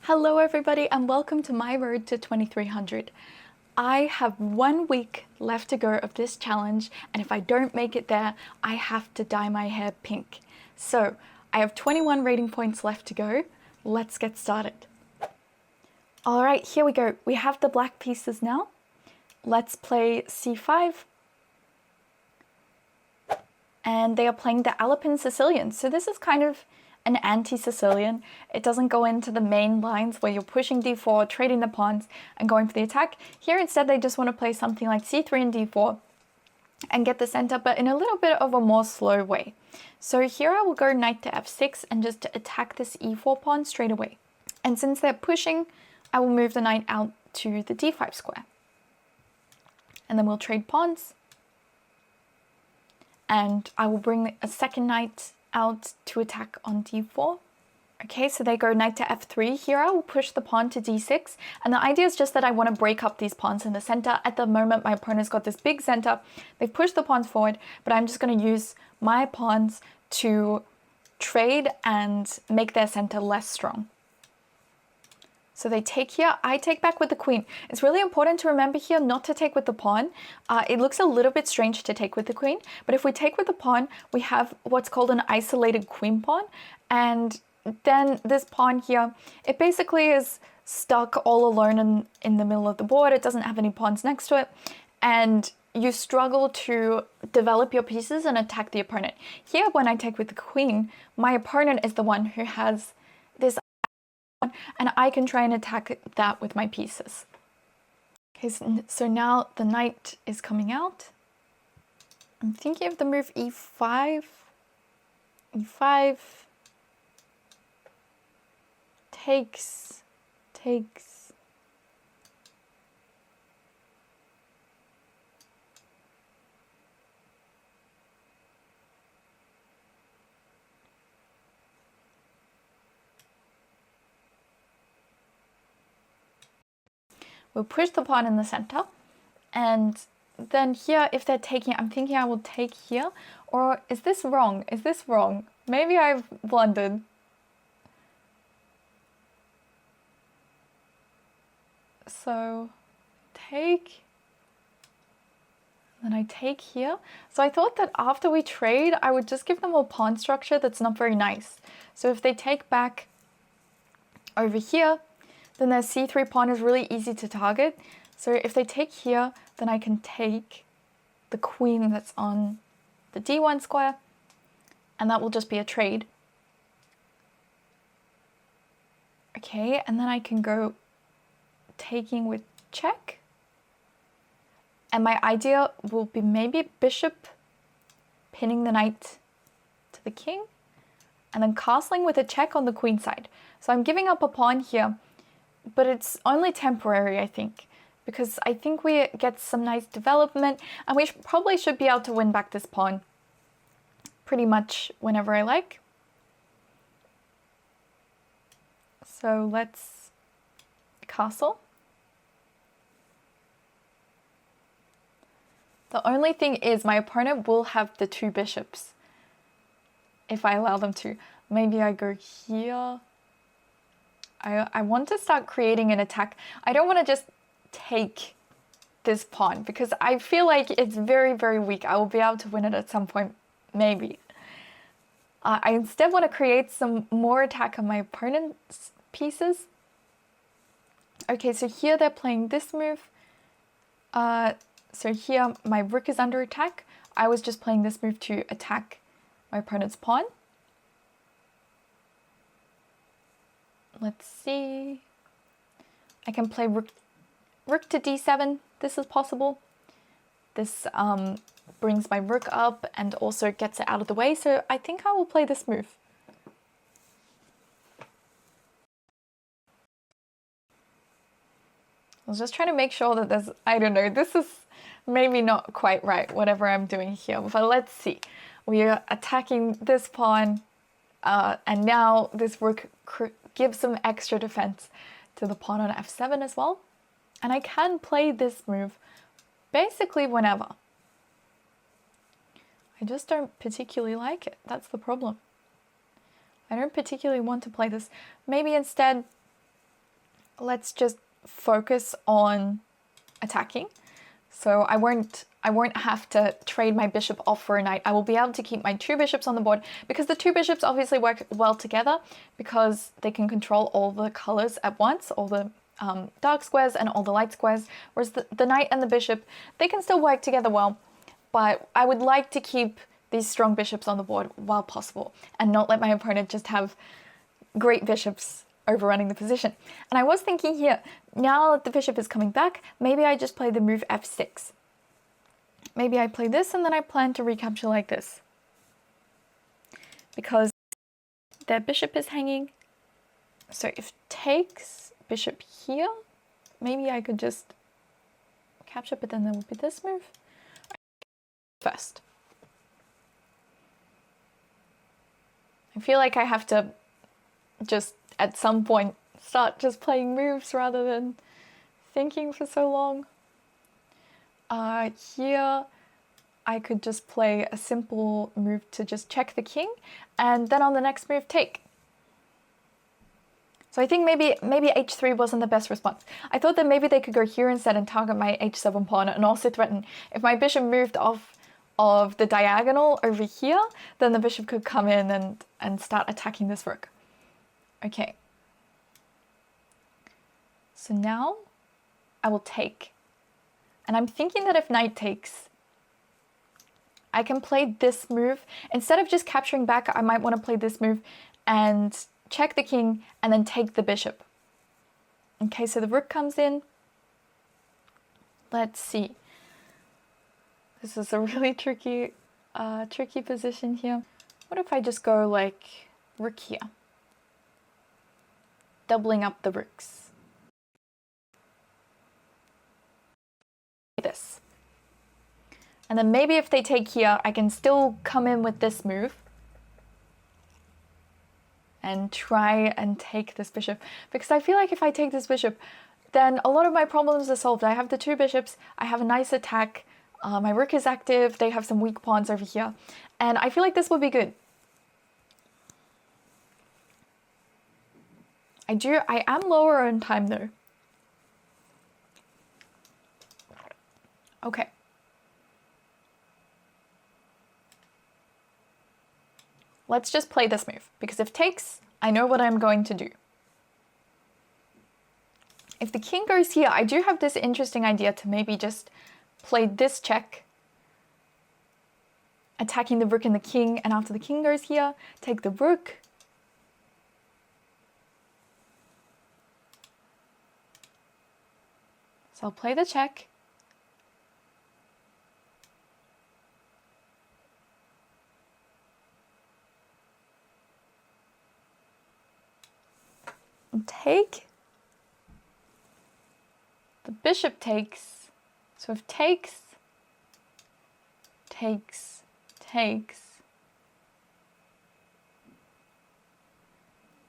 Hello everybody and welcome to my road to 2300. I have 1 week left to go of this challenge, and if I don't make it there, I have to dye my hair pink. So I have 21 rating points left to go. Let's get started. All right, here we go. We have the black pieces now. Let's play c5. And they are playing the Alpine Sicilian. So this is kind of an anti-Sicilian. It doesn't go into the main lines where you're pushing d4, trading the pawns, and going for the attack. Here instead they just want to play something like c3 and d4 and get the center, but in a little bit of a more slow way. So here I will go knight to f6 and just attack this e4 pawn straight away. And since they're pushing, I will move the knight out to the d5 square. And then we'll trade pawns. And I will bring a second knight out to attack on d4. Okay, so they go knight to f3. Here I will push the pawn to d6. And the idea is just that I want to break up these pawns in the center. At the moment, my opponent's got this big center. They've pushed the pawns forward, but I'm just going to use my pawns to trade and make their center less strong. So they take here, I take back with the queen. It's really important to remember here not to take with the pawn. It looks a little bit strange to take with the queen, but if we take with the pawn, we have what's called an isolated queen pawn. And then this pawn here, it basically is stuck all alone in the middle of the board. It doesn't have any pawns next to it. And you struggle to develop your pieces and attack the opponent. Here, when I take with the queen, my opponent is the one who has this, and I can try and attack that with my pieces. Okay, so now the knight is coming out. I'm thinking of the move e5. e5 takes. We'll push the pawn in the center, and then here, if they're taking, I'm thinking I will take here, or is this wrong? Is this wrong? Maybe I've blundered. So take, then I take here. So I thought that after we trade, I would just give them a pawn structure that's not very nice. So if they take back over here, then their c3 pawn is really easy to target. So if they take here, then I can take the queen that's on the d1 square, and that will just be a trade. Okay, and then I can go taking with check. And my idea will be maybe bishop pinning the knight to the king, and then castling with a check on the queen side. So I'm giving up a pawn here, but it's only temporary, I think, because I think we get some nice development, and we probably should be able to win back this pawn pretty much whenever I like. So let's castle. The only thing is my opponent will have the two bishops if I allow them to. Maybe I go here. I want to start creating an attack. I don't want to just take this pawn because I feel like it's very, very weak. I will be able to win it at some point, maybe. I instead want to create some more attack on my opponent's pieces. Okay, so here they're playing this move. So here my rook is under attack. I was just playing this move to attack my opponent's pawn. Let's see. I can play rook to d7. This is possible. This brings my rook up and also gets it out of the way. So I think I will play this move. I was just trying to make sure that there's, I don't know, this is maybe not quite right, whatever I'm doing here. But let's see. We are attacking this pawn, and now this rook gives some extra defense to the pawn on f7 as well. And I can play this move basically whenever. I just don't particularly like it. That's the problem. I don't particularly want to play this. Maybe instead let's just focus on attacking. So I won't have to trade my bishop off for a knight. I will be able to keep my 2 bishops on the board, because the 2 bishops obviously work well together because they can control all the colors at once, all the dark squares and all the light squares, whereas the knight and the bishop, they can still work together well, but I would like to keep these strong bishops on the board while possible and not let my opponent just have great bishops overrunning the position. And I was thinking here, now that the bishop is coming back, maybe I just play the move f6. Maybe I play this and then I plan to recapture like this, because their bishop is hanging. So if takes bishop here, maybe I could just capture, but then there would be this move first. I feel like I have to just at some point start just playing moves rather than thinking for so long. Here I could just play a simple move to just check the king, and then on the next move take. So I think maybe h3 wasn't the best response. I thought that maybe they could go here instead and target my h7 pawn and also threaten if my bishop moved off of the diagonal over here, then the bishop could come in and start attacking this rook. Okay. So now I will take. And I'm thinking that if knight takes, I can play this move. Instead of just capturing back, I might want to play this move and check the king and then take the bishop. Okay, so the rook comes in. Let's see. This is a really tricky position here. What if I just go like rook here? Doubling up the rooks. This. And then maybe if they take here, I can still come in with this move and try and take this bishop. Because I feel like if I take this bishop, then a lot of my problems are solved. I have the 2 bishops, I have a nice attack, my rook is active, they have some weak pawns over here, and I feel like this would be good. I am lower on time though. Okay. Let's just play this move, because if takes, I know what I'm going to do. If the king goes here, I do have this interesting idea to maybe just play this check, attacking the rook and the king, and after the king goes here, take the rook. So I'll play the check. And take. The bishop takes. So if takes, takes, takes,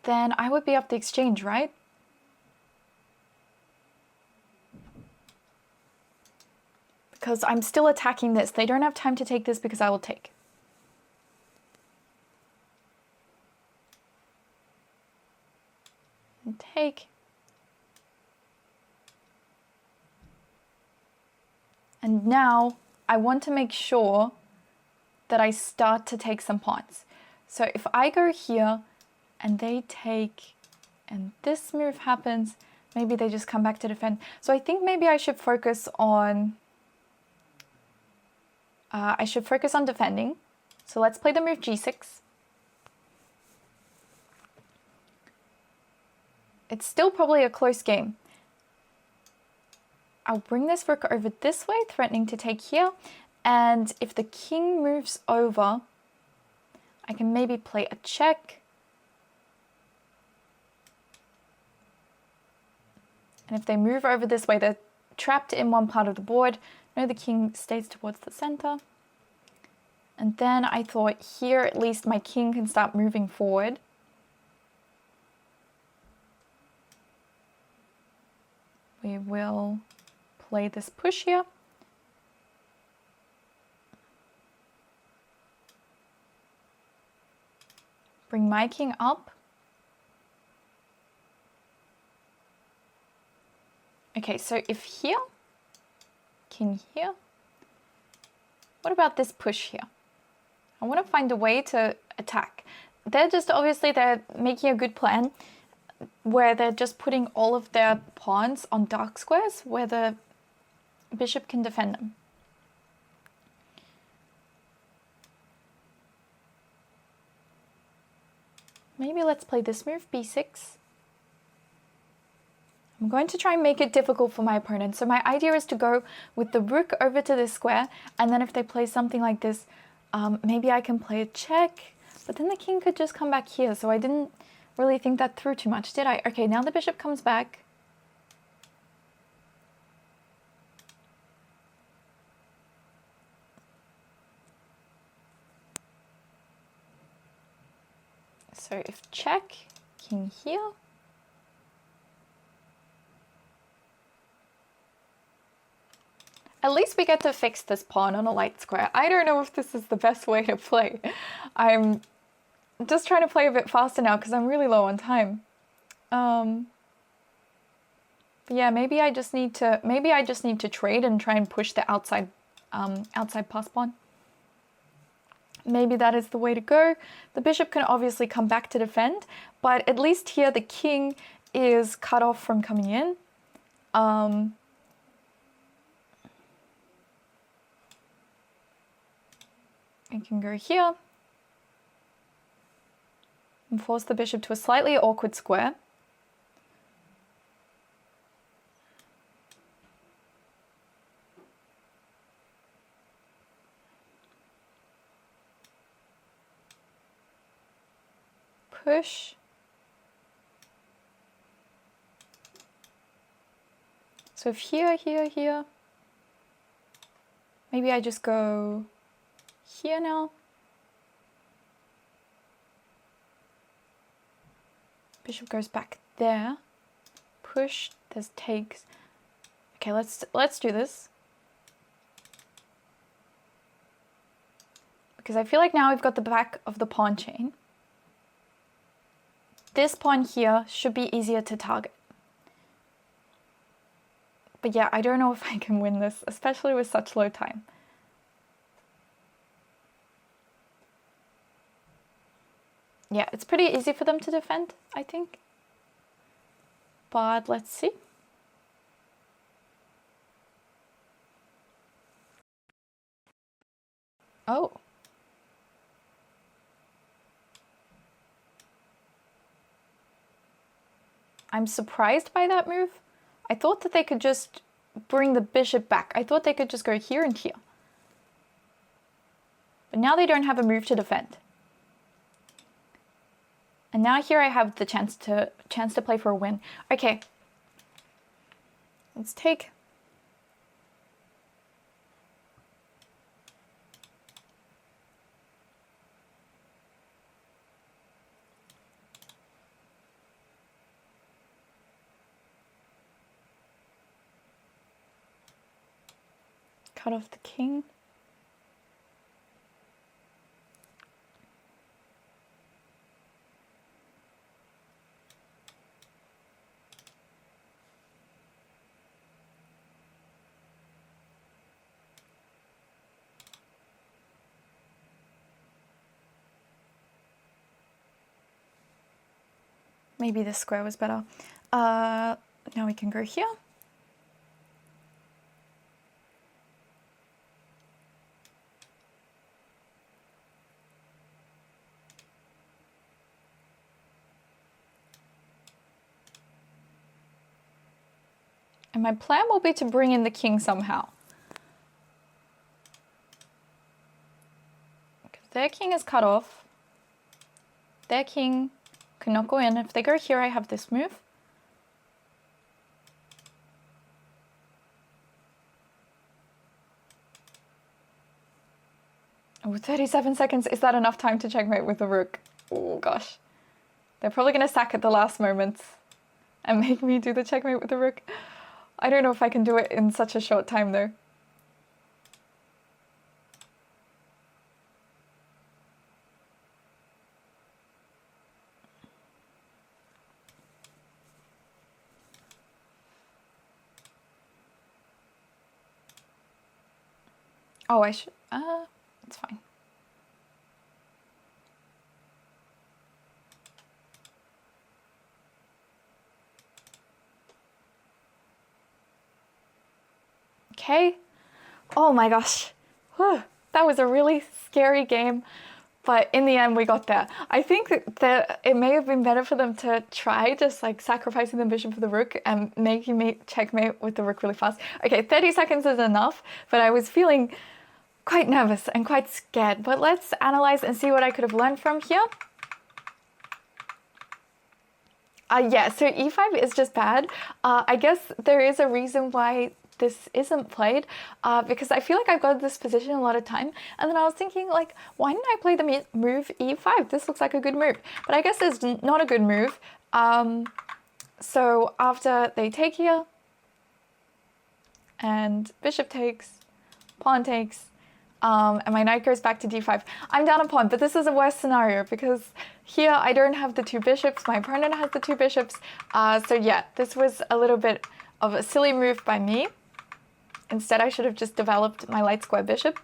then I would be up the exchange, right? Because I'm still attacking this. They don't have time to take this because I will take. And take. And now I want to make sure that I start to take some pawns. So if I go here and they take and this move happens, maybe they just come back to defend. So I think maybe I should focus on defending. So let's play the move g6. It's still probably a close game. I'll bring this rook over this way, threatening to take here. And if the king moves over, I can maybe play a check. And if they move over this way, they're trapped in one part of the board. No, the king stays towards the center. And then I thought here, at least my king can start moving forward. We will play this push here. Bring my king up. Okay, so if here, king here, what about this push here? I want to find a way to attack. They're just, obviously they're making a good plan where they're just putting all of their pawns on dark squares where the bishop can defend them. Maybe let's play this move, b6. I'm going to try and make it difficult for my opponent. So my idea is to go with the rook over to this square, and then if they play something like this, maybe I can play a check, but then the king could just come back here. So I didn't really think that through too much, did I? Okay, now the bishop comes back. So if check, king here. At least we get to fix this pawn on a light square. I don't know if this is the best way to play. I'm just trying to play a bit faster now because I'm really low on time. But yeah, maybe I just need to trade and try and push the outside pass pawn. Maybe that is the way to go. The bishop can obviously come back to defend, but at least here the king is cut off from coming in. I can go here and force the bishop to a slightly awkward square. Push. So if here, maybe I just go here now. Bishop goes back there. Push, there's takes. Okay, let's do this. Because I feel like now we've got the back of the pawn chain. This pawn here should be easier to target. But yeah, I don't know if I can win this, especially with such low time. Yeah, it's pretty easy for them to defend, I think. But let's see. Oh. I'm surprised by that move. I thought that they could just bring the bishop back. I thought they could just go here and here. But now they don't have a move to defend. And now here I have the chance to play for a win. Okay. Let's take. Cut off the king. Maybe this square was better. Now we can go here. And my plan will be to bring in the king somehow. Because their king is cut off. Their king cannot go in. If they go here, I have this move. Oh, 37 seconds. Is that enough time to checkmate with the rook? Oh, gosh. They're probably going to sack at the last moment and make me do the checkmate with the rook. I don't know if I can do it in such a short time, though. Oh, I should, it's fine. Okay. Oh my gosh. Whew. That was a really scary game. But in the end, we got there. I think that it may have been better for them to try just like sacrificing the bishop for the rook and making me checkmate with the rook really fast. Okay, 30 seconds is enough, but I was feeling quite nervous and quite scared. But let's analyze and see what I could have learned from here. Yeah, so e5 is just bad. I guess there is a reason why this isn't played, because I feel like I've got this position a lot of time, and then I was thinking like, why didn't I play the move e5? This looks like a good move, but I guess it's not a good move. So after they take here, and bishop takes, pawn takes, and my knight goes back to d5. I'm down a pawn, but this is a worse scenario because here I don't have the two bishops, my opponent has the two bishops, so yeah, this was a little bit of a silly move by me. Instead, I should have just developed my light square bishop.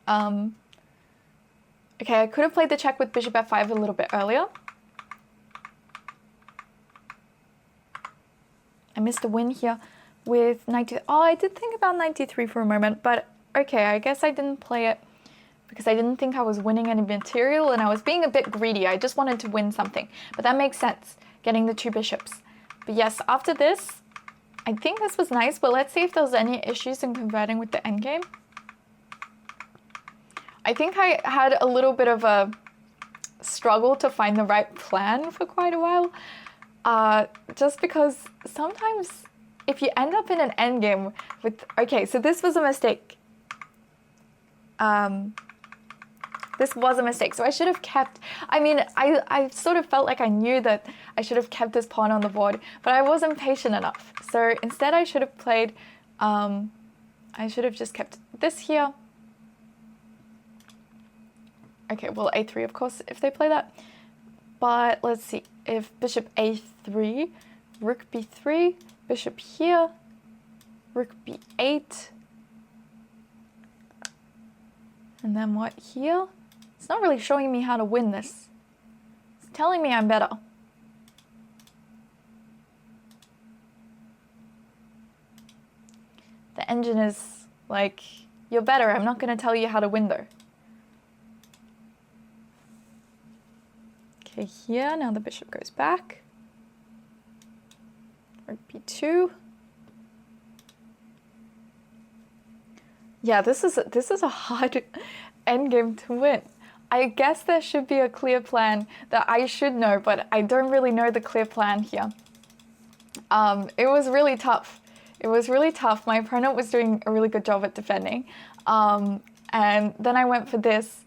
Okay, I could have played the check with bishop f5 a little bit earlier. I missed a win here with knight. Oh, I did think about knight d3 for a moment, but okay, I guess I didn't play it because I didn't think I was winning any material and I was being a bit greedy. I just wanted to win something, but that makes sense, getting the two bishops. But yes, after this, I think this was nice, but let's see if there's any issues in converting with the endgame. I think I had a little bit of a struggle to find the right plan for quite a while. Just because sometimes if you end up in an endgame with... Okay, so this was a mistake. This was a mistake, so I should have kept... I mean, I sort of felt like I knew that I should have kept this pawn on the board, but I wasn't patient enough. So instead I should have played... I should have just kept this here. Okay, well, a3, of course, if they play that. But let's see. If bishop a3, rook b3, bishop here, rook b8. And then what here? It's not really showing me how to win this. It's telling me I'm better. The engine is like, you're better. I'm not going to tell you how to win though. Okay, here, now the bishop goes back. Rook b2. Yeah, this is a hard endgame to win. I guess there should be a clear plan that I should know, but I don't really know the clear plan here. It was really tough. It was really tough. My opponent was doing a really good job at defending. And then I went for this.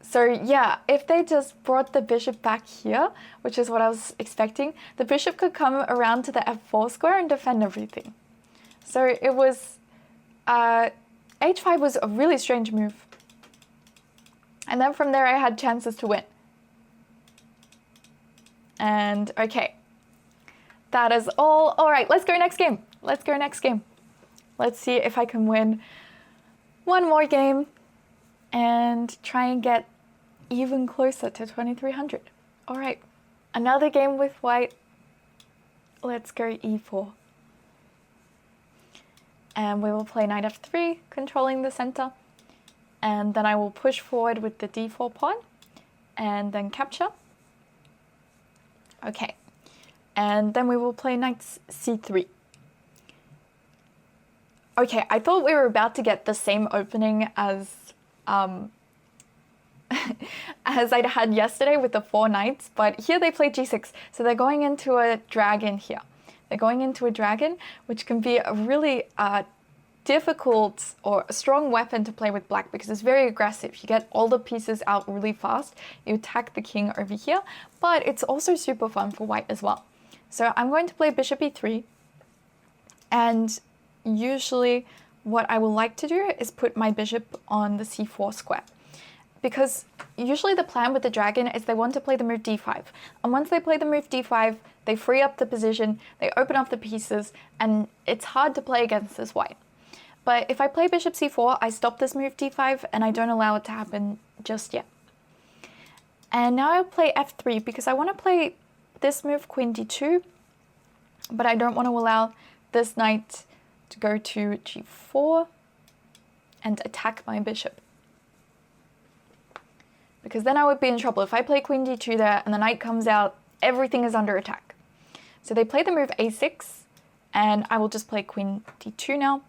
So yeah, if they just brought the bishop back here, which is what I was expecting, the bishop could come around to the f4 square and defend everything. So it was... h5 was a really strange move. And then from there I had chances to win. And okay. That is all. All right, let's go next game. Let's go next game. Let's see if I can win one more game and try and get even closer to 2300. All right, another game with white. Let's go e4. And we will play knight f3, controlling the center. And then I will push forward with the d4 pawn and then capture. Okay. And then we will play knight c3. Okay, I thought we were about to get the same opening as as I'd had yesterday with the 4 knights, but here they play g6. So they're going into a dragon here. They're going into a dragon, which can be a really difficult or a strong weapon to play with black because it's very aggressive. You get all the pieces out really fast. You attack the king over here, but it's also super fun for white as well. So I'm going to play bishop e3, and usually what I will like to do is put my bishop on the c4 square. Because usually the plan with the dragon is they want to play the move d5. And once they play the move d5, they free up the position, they open up the pieces, and it's hard to play against this white. But if I play bishop c4, I stop this move d5 and I don't allow it to happen just yet. And now I'll play f3 because I want to play this move queen d2, but I don't want to allow this knight to go to g4 and attack my bishop. Because then I would be in trouble. If I play queen d2 there and the knight comes out, everything is under attack. So they play the move a6, and I will just play queen d2 now.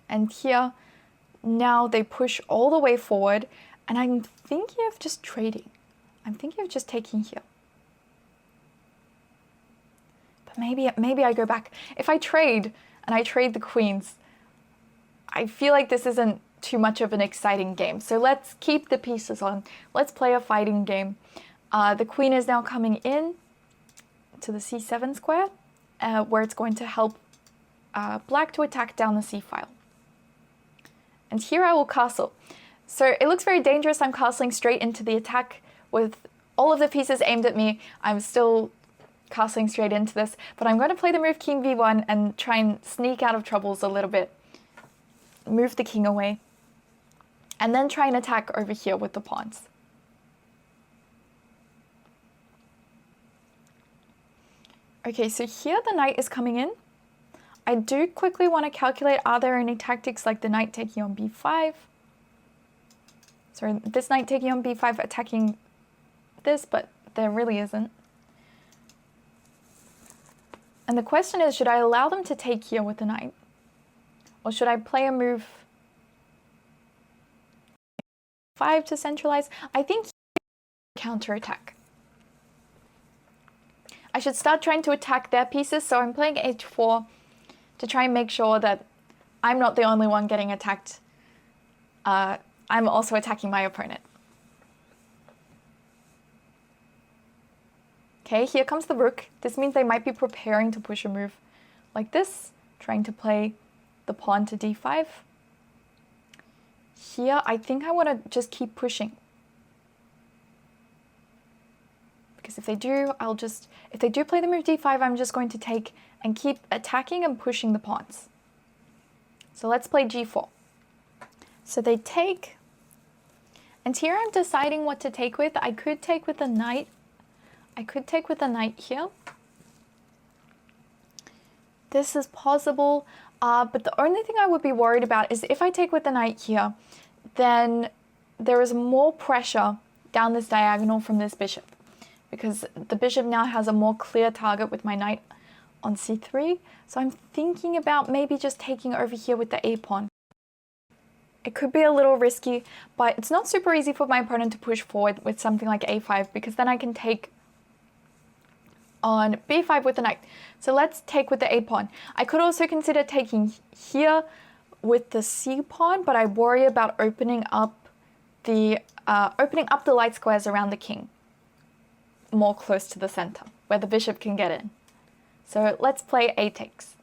And here, now they push all the way forward, and I'm thinking of just trading. I'm thinking of just taking here. But maybe I go back. If I trade, and I trade the queens, I feel like this isn't too much of an exciting game. So let's keep the pieces on. Let's play a fighting game. The queen is now coming in to the c7 square, where it's going to help black to attack down the c-file. And here I will castle. So it looks very dangerous. I'm castling straight into the attack with all of the pieces aimed at me. I'm still castling straight into this, but I'm going to play the move king v1 and try and sneak out of troubles a little bit. Move the king away. And then try and attack over here with the pawns. Okay, so here the knight is coming in. I do quickly want to calculate, are there any tactics like the knight taking on b5? Sorry, this knight taking on b5 attacking this, but there really isn't. And the question is, should I allow them to take here with the knight? Or should I play a move 5 to centralize? I think counterattack. I should start trying to attack their pieces, so I'm playing h4 to try and make sure that I'm not the only one getting attacked. I'm also attacking my opponent. Okay, here comes the rook. This means they might be preparing to push a move like this, trying to play the pawn to d5. Here, I think I want to just keep pushing. Because if they do, if they do play the move d5, I'm just going to take and keep attacking and pushing the pawns. So let's play g4. So they take, and here I'm deciding what to take with. I could take with the knight. I could take with the knight here. This is possible, but the only thing I would be worried about is if I take with the knight here, then there is more pressure down this diagonal from this bishop, because the bishop now has a more clear target with my knight on c3. So I'm thinking about maybe just taking over here with the a pawn. It could be a little risky, but it's not super easy for my opponent to push forward with something like a5, because then I can take on b5 with the knight. So let's take with the a pawn. I could also consider taking here with the c pawn, but I worry about opening up the light squares around the king, more close to the center, where the bishop can get in. So let's play a takes.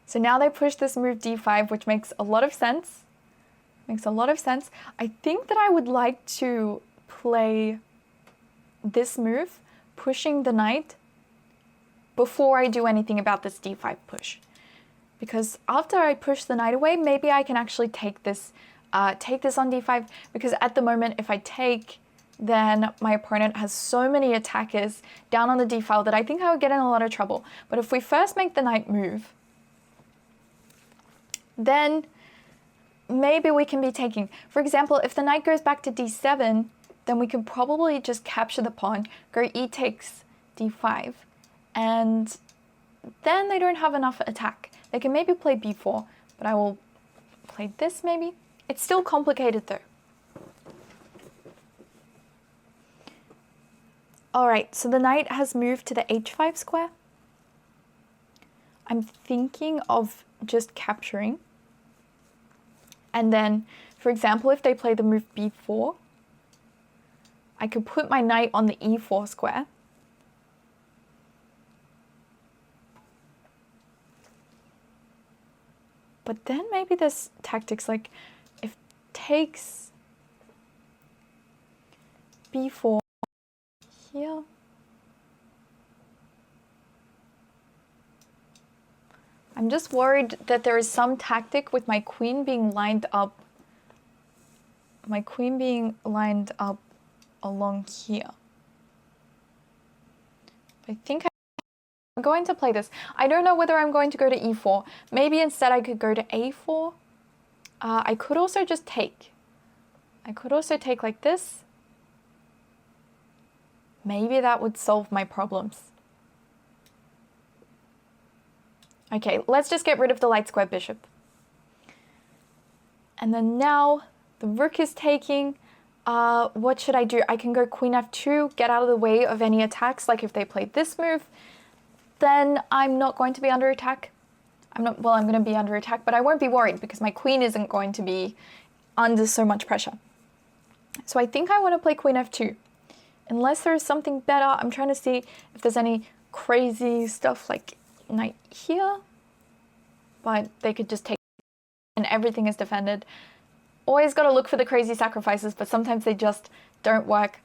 So now they push this move d5, which makes a lot of sense. I think that I would like to play this move, pushing the knight, before I do anything about this d5 push. Because after I push the knight away, maybe I can actually take this on d5, because at the moment, if I take, then my opponent has so many attackers down on the d file that I think I would get in a lot of trouble. But if we first make the knight move, then maybe we can be taking. For example, if the knight goes back to d7, then we can probably just capture the pawn, go e takes d5, and then they don't have enough attack. They can maybe play b4, but I will play this maybe. It's still complicated though. Alright, so the knight has moved to the h5 square. I'm thinking of just capturing. And then, for example, if they play the move b4, I could put my knight on the e4 square. But then maybe there's tactics like if takes b4 here, I'm just worried that there is some tactic with my queen being lined up. My queen being lined up along here. I think I'm going to play this. I don't know whether I'm going to go to e4. Maybe instead I could go to a4. I could also just take. I could also take like this. Maybe that would solve my problems. Okay, let's just get rid of the light square bishop. And then now the rook is taking. What should I do? I can go queen f2, get out of the way of any attacks. Like if they played this move, then I'm not going to be under attack. I'm going to be under attack, but I won't be worried because my queen isn't going to be under so much pressure. So I think I want to play queen f2. Unless there's something better, I'm trying to see if there's any crazy stuff like knight here. But they could just take and everything is defended. Always got to look for the crazy sacrifices, but sometimes they just don't work.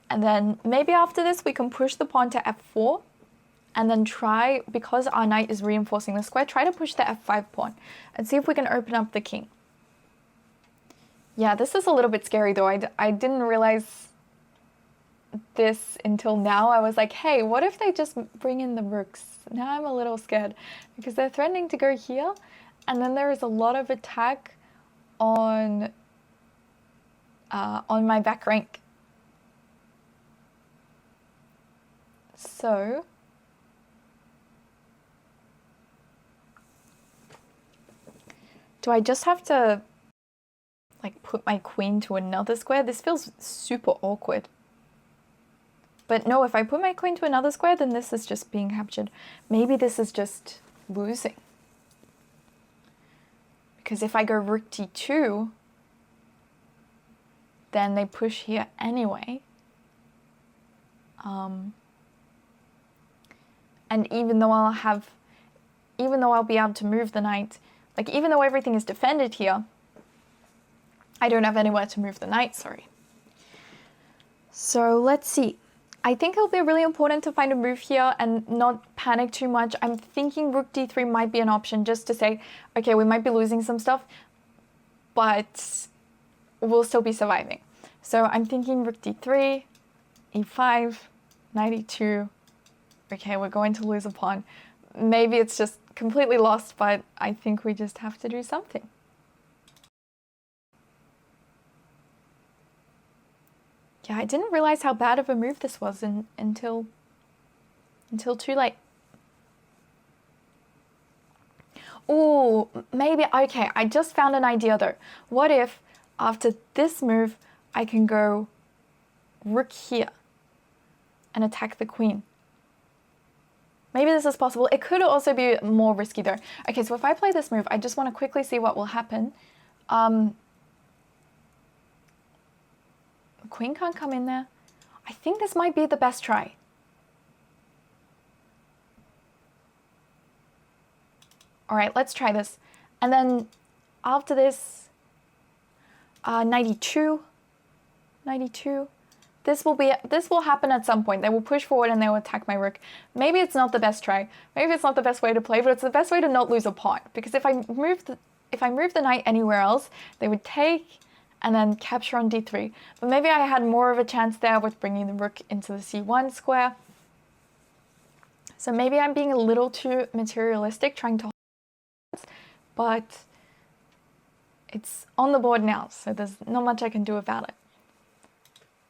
And then maybe after this, we can push the pawn to f4 and then try, because our knight is reinforcing the square, try to push the f5 pawn and see if we can open up the king. Yeah, this is a little bit scary though. I didn't realize this until now. I was like, hey, what if they just bring in the rooks? Now I'm a little scared because they're threatening to go here and then there is a lot of attack on my back rank. So do I just have to like put my queen to another square? This feels super awkward. But no, if I put my queen to another square, then this is just being captured. Maybe this is just losing. Because if I go rook d2, then they push here anyway. And even though I'll be able to move the knight, like even though everything is defended here, I don't have anywhere to move the knight, sorry. So let's see. I think it'll be really important to find a move here and not panic too much. I'm thinking rook d3 might be an option just to say, okay, we might be losing some stuff, but we'll still be surviving. So I'm thinking rook d3, e5, knight e2. Okay, we're going to lose a pawn. Maybe it's just completely lost, but I think we just have to do something. Yeah, I didn't realize how bad of a move this was until too late. Oh, maybe, okay, I just found an idea though. What if after this move, I can go rook here and attack the queen? Maybe this is possible. It could also be more risky though. Okay, so if I play this move, I just want to quickly see what will happen. The queen can't come in there. I think this might be the best try. All right, let's try this. And then after this, knight e2, knight e2. This will happen at some point. They will push forward and they will attack my rook. Maybe it's not the best try. Maybe it's not the best way to play, but it's the best way to not lose a pawn. Because if I move the knight anywhere else, they would take and then capture on d3. But maybe I had more of a chance there with bringing the rook into the c1 square. So maybe I'm being a little too materialistic trying to hold it, but it's on the board now, so there's not much I can do about it.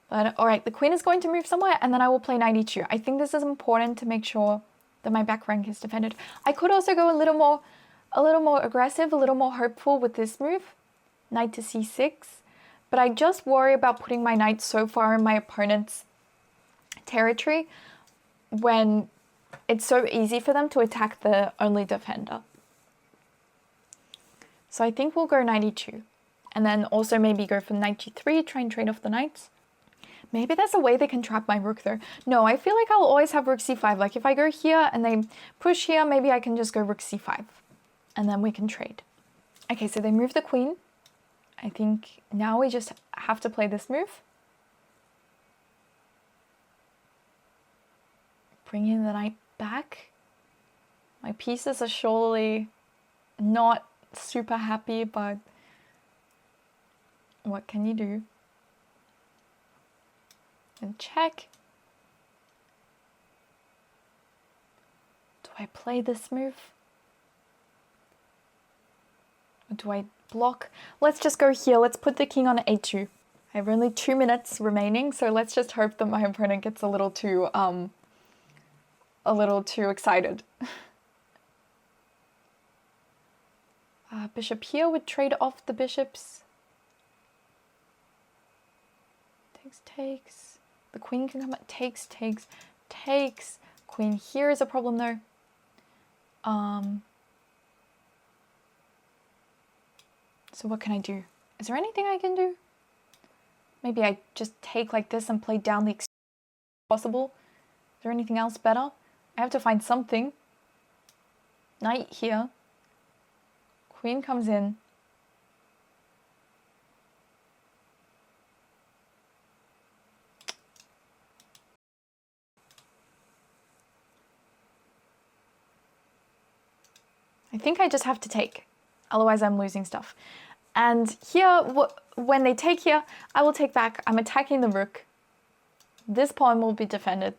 But all right, the queen is going to move somewhere and then I will play knight e2. I think this is important to make sure that my back rank is defended. I could also go a little more aggressive, a little more hopeful with this move, knight to c6. But I just worry about putting my knight so far in my opponent's territory when it's so easy for them to attack the only defender. So I think we'll go knight e2. And then also maybe go for knight g3, try and trade off the knights. Maybe there's a way they can trap my rook there. No, I feel like I'll always have rook c5. Like if I go here and they push here, maybe I can just go rook c5. And then we can trade. Okay, so they move the queen. I think now we just have to play this move. Bringing the knight back. My pieces are surely not super happy, but what can you do? And check. Do I play this move? Or do I block? Let's just go here. Let's put the king on a2. I have only 2 minutes remaining, so let's just hope that my opponent gets a little too excited. Bishop here would trade off the bishops. Takes. The queen can come. Takes. Queen here is a problem though. So what can I do? Is there anything I can do? Maybe I just take like this and play down the extreme possible. Is there anything else better? I have to find something. Knight here. Queen comes in. I think I just have to take, otherwise I'm losing stuff. And here, when they take here, I will take back. I'm attacking the rook. This pawn will be defended.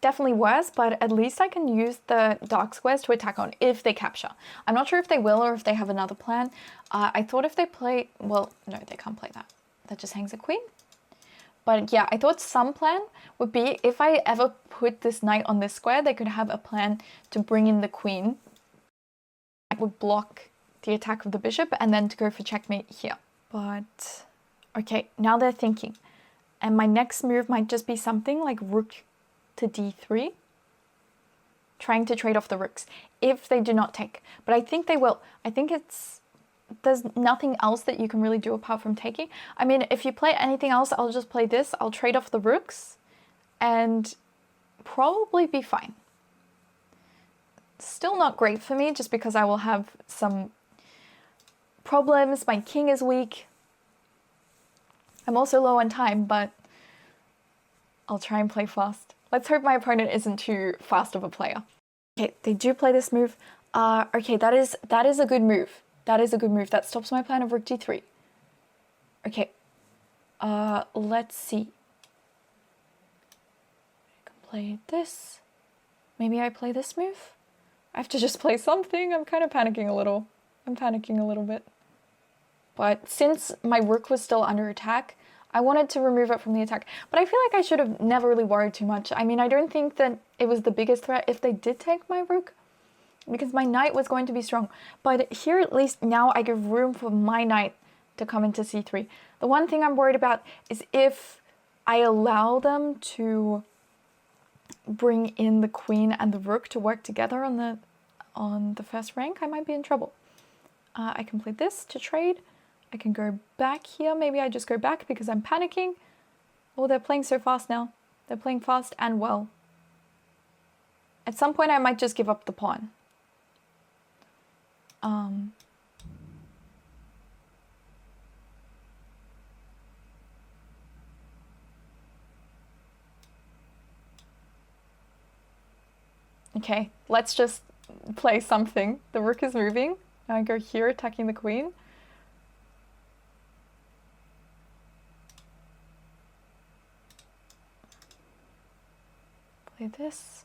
Definitely worse, but at least I can use the dark squares to attack on if they capture. I'm not sure if they will or if they have another plan. I thought if they play, well, no, they can't play that. That just hangs a queen. But yeah, I thought some plan would be if I ever put this knight on this square, they could have a plan to bring in the queen. I would block the attack of the bishop and then to go for checkmate here. But okay, now they're thinking. And my next move might just be something like rook to d3. Trying to trade off the rooks if they do not take. But I think they will. I think there's nothing else that you can really do apart from taking. I mean, if you play anything else, I'll just play this. I'll trade off the rooks and probably be fine. Still not great for me just because I will have some problems. My king is weak. I'm also low on time, but I'll try and play fast. Let's hope my opponent isn't too fast of a player. Okay, they do play this move. Okay, that is a good move. That is a good move. That stops my plan of rook d3. Okay. Let's see. I can play this. Maybe I play this move? I have to just play something. I'm kind of panicking a little. I'm panicking a little bit. But since my rook was still under attack, I wanted to remove it from the attack. But I feel like I should have never really worried too much. I mean, I don't think that it was the biggest threat if they did take my rook, because my knight was going to be strong. But here at least now I give room for my knight to come into c3. The one thing I'm worried about is if I allow them to bring in the queen and the rook to work together on the first rank, I might be in trouble. I can play this to trade. I can go back here. Maybe I just go back because I'm panicking. Oh, they're playing so fast now. They're playing fast and well. At some point I might just give up the pawn. Okay, let's just play something. The rook is moving. Now I go here, attacking the queen. Play this.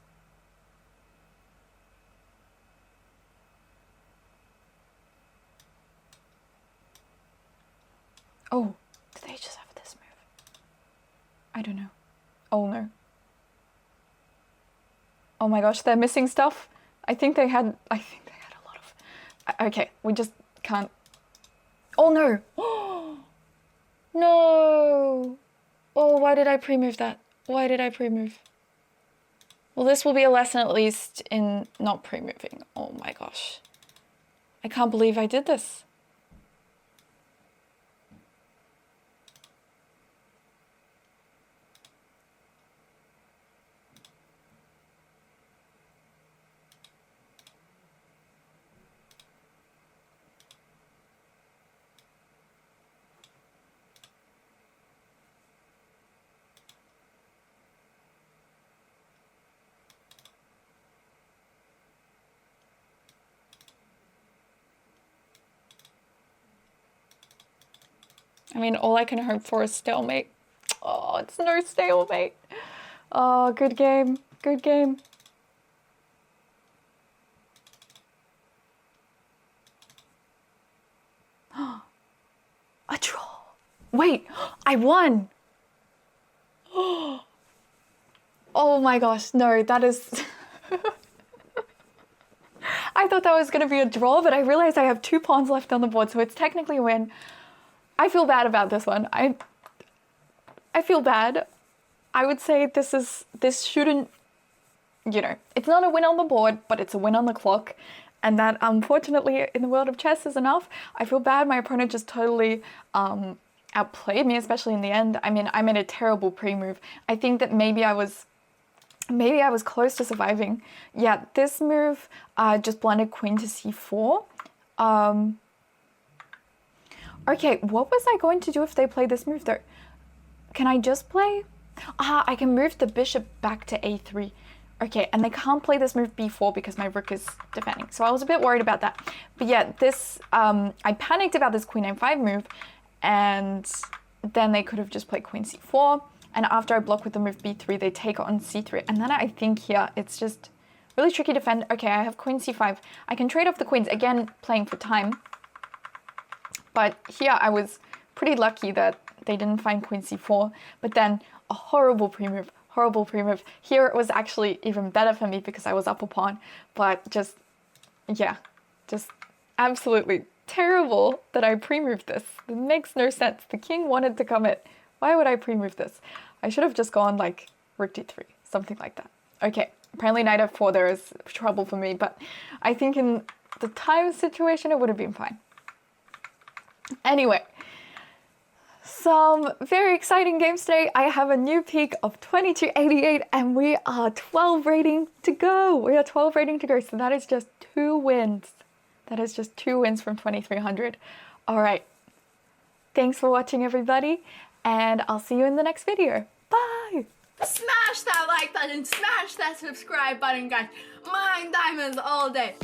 Oh, did they just have this move? I don't know. Oh no. Oh my gosh, they're missing stuff. I think they had a lot of... Okay, we just can't... Oh no! No! Oh, why did I pre-move that? Why did I pre-move? Well, this will be a lesson at least in not pre-moving. Oh my gosh. I can't believe I did this. I mean, all I can hope for is stalemate. Oh, it's no stalemate. Oh, good game. Good game. A draw. Wait, I won. Oh my gosh, no, that is... I thought that was going to be a draw, but I realized I have 2 pawns left on the board, so it's technically a win. I feel bad about this one. I feel bad. I would say this shouldn't, you know, it's not a win on the board, but it's a win on the clock. And that, unfortunately, in the world of chess is enough. I feel bad. My opponent just totally outplayed me, especially in the end. I mean, I made a terrible pre-move. I think that maybe I was close to surviving. Yeah, this move just blundered queen to c4. Okay, what was I going to do if they played this move though? Can I just play? I can move the bishop back to a3. Okay, and they can't play this move b4 because my rook is defending. So I was a bit worried about that. But yeah, this, I panicked about this queen a5 move, and then they could have just played queen c4. And after I block with the move b3, they take on c3. And then I think here, it's just really tricky to defend. Okay, I have queen c5. I can trade off the queens, again, playing for time. But here I was pretty lucky that they didn't find queen c4. But then a horrible pre-move. Horrible pre-move. Here it was actually even better for me because I was up a pawn. But just, yeah, just absolutely terrible that I pre-moved this. It makes no sense. The king wanted to come in. Why would I pre-move this? I should have just gone like rook d3, something like that. Okay, apparently knight f4 there is trouble for me, but I think in the time situation it would have been fine. Anyway, some very exciting games today. I have a new peak of 2288 and we are 12 rating to go. We are 12 rating to go, so that is just 2 wins. That is just 2 wins from 2300. All right, thanks for watching everybody, and I'll see you in the next video. Bye! Smash that like button, smash that subscribe button, guys. Mine diamonds all day.